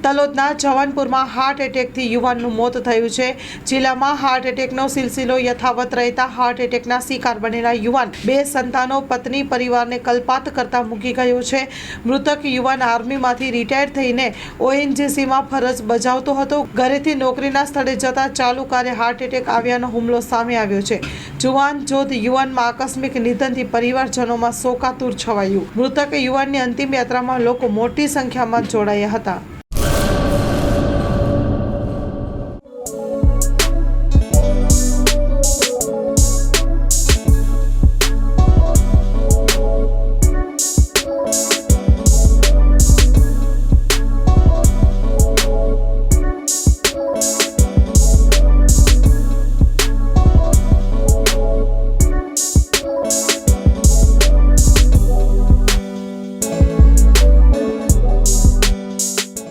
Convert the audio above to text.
તલોદના જવાનપુરમાં heart એટેકથી યુવાનનું મોત થયું છે। જિલ્લામાં હાર્ટ એટેકનો સિલસિલો યથાવત રહેતા હાર્ટ એટેકના શિકાર બનેલા યુવાન 2 સંતાનો, પત્ની, પરિવારને કલ્પાત કરતા મૂકી ગયો છે। મૃતક યુવાન આર્મીમાંથી રિટાયર થઈને ONGCમાં ફરજ બજાવતો હતો। ઘરેથી નોકરીના સ્થળે જતા ચાલુ કારે હાર્ટ એટેક આવ્યાનો હુમલો સામે આવ્યો છે। જુવાન જોધ યુવાનમાં આકસ્મિક નિધનથી પરિવારજનોમાં શોકાતુર છવાયું। મૃતક યુવાનની અંતિમ યાત્રામાં લોકો મોટી સંખ્યામાં જોડાયા હતા।